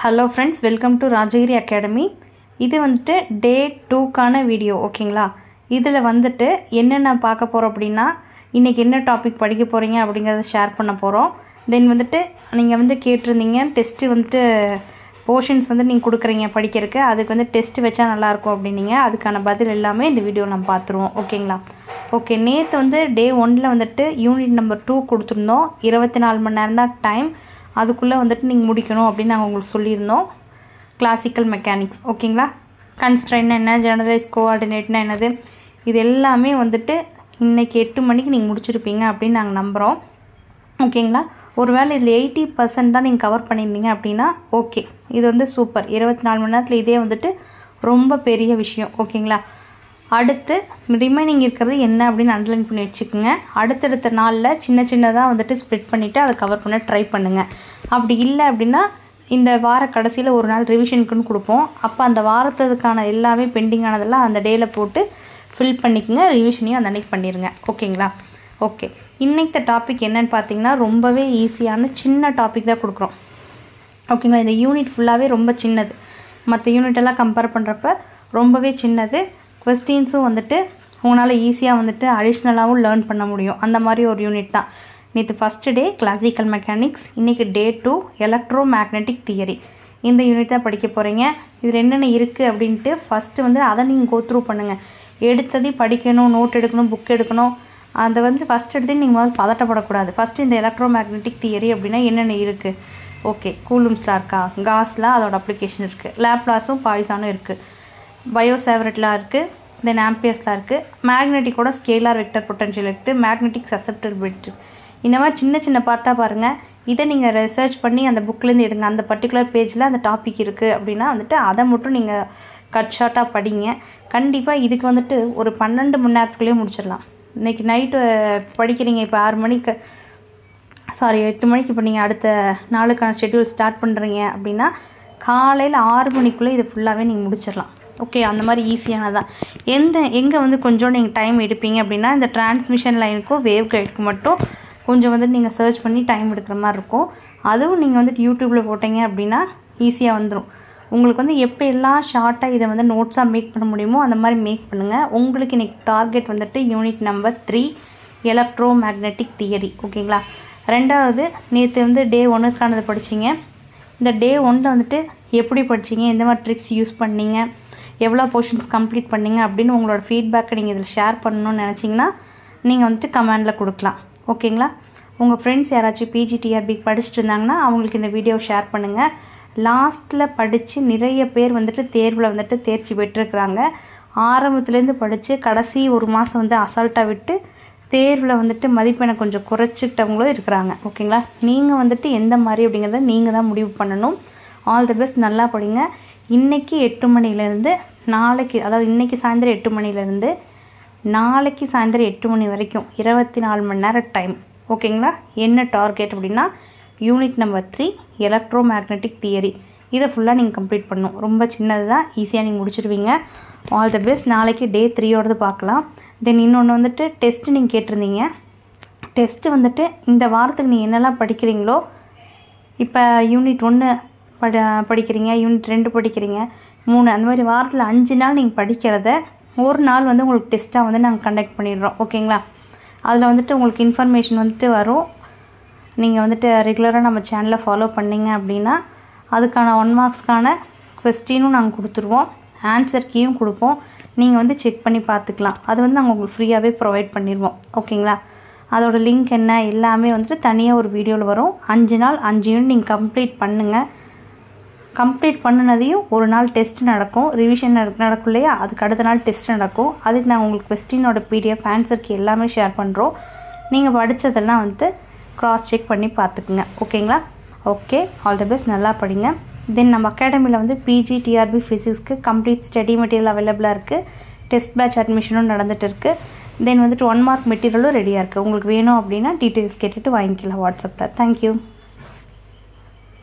Hello friends, welcome to Rajagiri Academy. இது வந்துட்டு டே 2 கான வீடியோ ஓகேங்களா. இதில் வந்துட்டு என்னென்ன பார்க்க போகிறோம் அப்படின்னா இன்றைக்கி என்ன டாபிக் படிக்க போகிறீங்க அப்படிங்கிறத ஷேர் பண்ண போகிறோம். தென் வந்துட்டு நீங்கள் வந்து கேட்டிருந்தீங்க டெஸ்ட்டு வந்துட்டு போர்ஷன்ஸ் வந்து நீங்கள் கொடுக்குறீங்க படிக்கிறதுக்கு, அதுக்கு வந்து டெஸ்ட் வச்சா நல்லாயிருக்கும் அப்படின்னீங்க. அதுக்கான பதில் எல்லாமே இந்த வீடியோ நம்ம பார்த்துருவோம் ஓகேங்களா. ஓகே, நேற்று வந்து டே 1 வந்துட்டு யூனிட் நம்பர் 2 கொடுத்துருந்தோம். 24 மணி நேரம் தான் டைம், அதுக்குள்ளே வந்துட்டு நீங்கள் முடிக்கணும் அப்படின்னு நாங்கள் உங்களுக்கு சொல்லியிருந்தோம். கிளாசிக்கல் மெக்கானிக்ஸ் ஓகேங்களா. கன்ஸ்ட்ரெயின் என்ன, ஜெனரலைஸ் கோஆர்டினேட்னா என்னது, இது எல்லாமே வந்துட்டு இன்றைக்கி 8 மணிக்கு நீங்கள் முடிச்சிருப்பீங்க அப்படின்னு நாங்கள் நம்புகிறோம் ஓகேங்களா. ஒருவேளை இதில் 80% தான் நீங்கள் கவர் பண்ணியிருந்தீங்க அப்படின்னா ஓகே, இது வந்து சூப்பர். 24 மணி நேரத்தில் இதே வந்துட்டு ரொம்ப பெரிய விஷயம் ஓகேங்களா. அடுத்து ரிமைனிங் இருக்கிறது என்ன அப்படின்னு அண்டர்லைன் பண்ணி வச்சுக்கோங்க. அடுத்தடுத்த நாளில் சின்ன சின்னதாக வந்துட்டு ஸ்ப்ளிட் பண்ணிவிட்டு அதை கவர் பண்ண ட்ரை பண்ணுங்கள். அப்படி இல்லை அப்படின்னா இந்த வார கடைசியில் ஒரு நாள் ரிவிஷனுக்குன்னு கொடுப்போம். அப்போ அந்த வாரத்துக்கான எல்லாமே பெண்டிங் ஆனதெல்லாம் அந்த டேயில் போட்டு ஃபில் பண்ணிக்கோங்க. ரிவிஷனையும் அந்த அன்றைக்கி பண்ணிடுங்க ஓகேங்களா. ஓகே, இன்றைக்கி டாபிக் என்னென்னு பார்த்தீங்கன்னா ரொம்பவே ஈஸியான சின்ன டாபிக் தான் கொடுக்குறோம் ஓகேங்களா. இந்த யூனிட் ஃபுல்லாகவே ரொம்ப சின்னது, மற்ற யூனிட்டெல்லாம் கம்பேர் பண்ணுறப்ப ரொம்பவே சின்னது. கொஸ்டின்ஸும் வந்துட்டு உங்களால் ஈஸியாக வந்துட்டு அடிஷ்னலாகவும் லேர்ன் பண்ண முடியும், அந்த மாதிரி ஒரு யூனிட் தான். நேற்று ஃபஸ்ட்டு டே கிளாசிக்கல் மெக்கானிக்ஸ், இன்றைக்கி டே 2 எலக்ட்ரோ மேக்னெட்டிக் தியரி. இந்த யூனிட் தான் படிக்க போகிறீங்க. இதில் என்னென்ன இருக்குது அப்படின்ட்டு ஃபஸ்ட்டு வந்து அதை நீங்கள் கோத்ரூ பண்ணுங்கள். எடுத்ததையும் படிக்கணும், நோட் எடுக்கணும், புக் எடுக்கணும். அதை வந்து ஃபஸ்ட் எடுத்து நீங்கள் முதல்ல பதட்டப்படக்கூடாது. ஃபஸ்ட்டு இந்த எலக்ட்ரோ மேக்னெட்டிக் தியரி அப்படின்னா என்னென்ன இருக்குது. ஓகே, கூலும்ஸ்லாம் இருக்கா, காஸ்லாம் அதோட அப்ளிகேஷன் இருக்குது, லேப்லாஸும் பாய்சானும் இருக்குது, பயோசேவரட்லாம் இருக்குது, தென் ஆம்பியர்ஸ்லாம் இருக்குது, மேக்னெட்டிக்கோட ஸ்கேலார் வெக்டர் பொட்டன்ஷியல் இருக்குது, மேக்னெட்டிக் சசப்டபிலிட்டி. இந்த மாதிரி சின்ன சின்ன பார்ட்டாக பாருங்கள். இதை நீங்கள் ரிசர்ச் பண்ணி அந்த புக்லேருந்து எடுங்க. அந்த பர்டிகுலர் பேஜில் அந்த டாபிக் இருக்குது அப்படின்னா வந்துட்டு அதை மட்டும் நீங்கள் கட் ஷார்ட்டாக படிங்க. கண்டிப்பாக இதுக்கு வந்துட்டு ஒரு 12 மணி நேரத்துக்குள்ளேயே முடிச்சிடலாம். இன்றைக்கி நைட்டு படிக்கிறீங்க, இப்போ 8 மணிக்கு இப்போ நீங்கள் அடுத்த நாளுக்கான ஷெட்யூல் ஸ்டார்ட் பண்ணுறீங்க அப்படின்னா காலையில் 6 மணிக்குள்ளே இது ஃபுல்லாகவே நீங்கள் முடிச்சிடலாம் ஓகே. அந்த மாதிரி ஈஸியானதான். எங்கே வந்து கொஞ்சம் நீங்கள் டைம் எடுப்பீங்க அப்படின்னா இந்த டிரான்ஸ்மிஷன் லைனுக்கும் வேவ் கைடுக்கும் மட்டும் கொஞ்சம் வந்து நீங்கள் சர்ச் பண்ணி டைம் எடுக்கிற மாதிரி இருக்கும். அதுவும் நீங்கள் வந்துட்டு யூடியூப்பில் போட்டிங்க அப்படின்னா ஈஸியாக வந்துடும். உங்களுக்கு வந்து எப்படியெல்லாம் ஷார்ட்டாக இதை வந்து நோட்ஸாக மேக் பண்ண முடியுமோ அந்த மாதிரி மேக் பண்ணுங்கள். உங்களுக்கு இன்றைக்கி டார்கெட் வந்துட்டு unit number 3 electro magnetic theory ஓகேங்களா. ரெண்டாவது நேற்று வந்து டே 1க்கானது படிச்சிங்க. இந்த டே 1 வந்துட்டு எப்படி படிச்சிங்க, எந்த மாதிரி ட்ரிக்ஸ் யூஸ் பண்ணிங்க, எவ்வளோ போர்ஷன்ஸ் கம்ப்ளீட் பண்ணிங்க அப்படின்னு உங்களோட ஃபீட்பேக்கை நீங்கள் இதில் ஷேர் பண்ணணும்னு நினச்சிங்கன்னா நீங்கள் வந்துட்டு கமெண்டில் கொடுக்கலாம் ஓகேங்களா. உங்கள் ஃப்ரெண்ட்ஸ் யாராச்சும் பிஜிடிஆர்பி படிச்சுட்டு இருந்தாங்கன்னா அவங்களுக்கு இந்த வீடியோ ஷேர் பண்ணுங்கள். லாஸ்ட்டில் படித்து நிறைய பேர் வந்துட்டு தேர்வில் வந்துட்டு தேர்ச்சி பெற்றிருக்கிறாங்க. ஆரம்பத்துலேருந்து படித்து கடைசி ஒரு மாதம் வந்து அசால்ட்டாக விட்டு தேர்வில் வந்துட்டு மதிப்பெண்ணை கொஞ்சம் குறைச்சிட்டவங்களும் இருக்கிறாங்க ஓகேங்களா. நீங்கள் வந்துட்டு எந்த மாதிரி அப்படிங்கிறத நீங்கள் தான் முடிவு பண்ணணும். ஆல் தி பெஸ்ட், நல்லா படிங்க. இன்றைக்கி 8 மணிலேருந்து நாளைக்கு, அதாவது இன்றைக்கி சாயந்தரம் 8 மணிலேருந்து நாளைக்கு சாயந்தரம் 8 மணி வரைக்கும் 24 மணி நேரம் டைம் ஓகேங்களா. என்ன டார்கெட் அப்படின்னா unit number 3 electro magnetic theory. இதை ஃபுல்லாக நீங்கள் கம்ப்ளீட் பண்ணணும். ரொம்ப சின்னது தான், ஈஸியாக நீங்கள் முடிச்சிடுவீங்க. All the best. நாளைக்கு டே 3யோடது பார்க்கலாம். தென் இன்னொன்று வந்துட்டு டெஸ்ட்டு நீங்கள் கேட்டிருந்தீங்க. டெஸ்ட்டு வந்துட்டு இந்த வாரத்துக்கு நீங்கள் என்னெல்லாம் படிக்கிறீங்களோ, இப்போ யூனிட் 1 படிக்கிறீங்க, யூனிட் 2 படிக்கிறீங்க, 3, அந்த மாதிரி வாரத்தில் 5 நாள் நீங்கள் படிக்கிறத ஒரு நாள் வந்து உங்களுக்கு டெஸ்ட்டாக வந்து நாங்கள் கண்டக்ட் பண்ணிடுறோம் ஓகேங்களா. அதில் வந்துட்டு உங்களுக்கு இன்ஃபர்மேஷன் வந்துட்டு வரும். நீங்கள் வந்துட்டு ரெகுலராக நம்ம சேனலை ஃபாலோ பண்ணிங்க அப்படின்னா அதுக்கான 1 மார்க்ஸ்க்கான கொஸ்டினும் நாங்கள் கொடுத்துருவோம், ஆன்சர் கீயும் கொடுப்போம். நீங்கள் வந்து செக் பண்ணி பார்த்துக்கலாம். அது வந்து நாங்கள் உங்களுக்கு ஃப்ரீயாகவே ப்ரொவைட் பண்ணிடுவோம் ஓகேங்களா. அதோட லிங்க் என்ன எல்லாமே வந்துட்டு தனியாக ஒரு வீடியோவில் வரும். 5 நாள் 5 யூனிட் நீங்கள் கம்ப்ளீட் பண்ணுங்கள். கம்ப்ளீட் பண்ணினதையும் ஒரு நாள் டெஸ்ட் நடக்கும், ரிவிஷன் நடக்கும் இல்லையா, அதுக்கு அடுத்த நாள் டெஸ்ட் நடக்கும். அதுக்கு நாங்கள் உங்களுக்கு கொஸ்டினோட பிடிஎஃப் ஆன்சருக்கு எல்லாமே ஷேர் பண்ணுறோம். நீங்கள் படித்ததெல்லாம் வந்து க்ராஸ் செக் பண்ணி பார்த்துக்குங்க ஓகேங்களா. ஓகே, ஆல் தி பெஸ்ட், நல்லா படிங்க. தென் நம்ம அகாடமியில் வந்து பிஜி டிஆர்பி ஃபிசிக்ஸ்க்கு கம்ப்ளீட் ஸ்டடி மெட்டீரியல் அவைலபிளாக இருக்குது. டெஸ்ட் பேட்ச் அட்மிஷனும் நடந்துகிட்டு இருக்குது. தென் வந்துட்டு 1 மார்க் மெட்டீரியலும் ரெடியாக இருக்குது. உங்களுக்கு வேணும் அப்படின்னா டீட்டெயில்ஸ் கேட்டுட்டு வாங்கிக்கலாம் வாட்ஸ்அப்பில். தேங்க்யூ.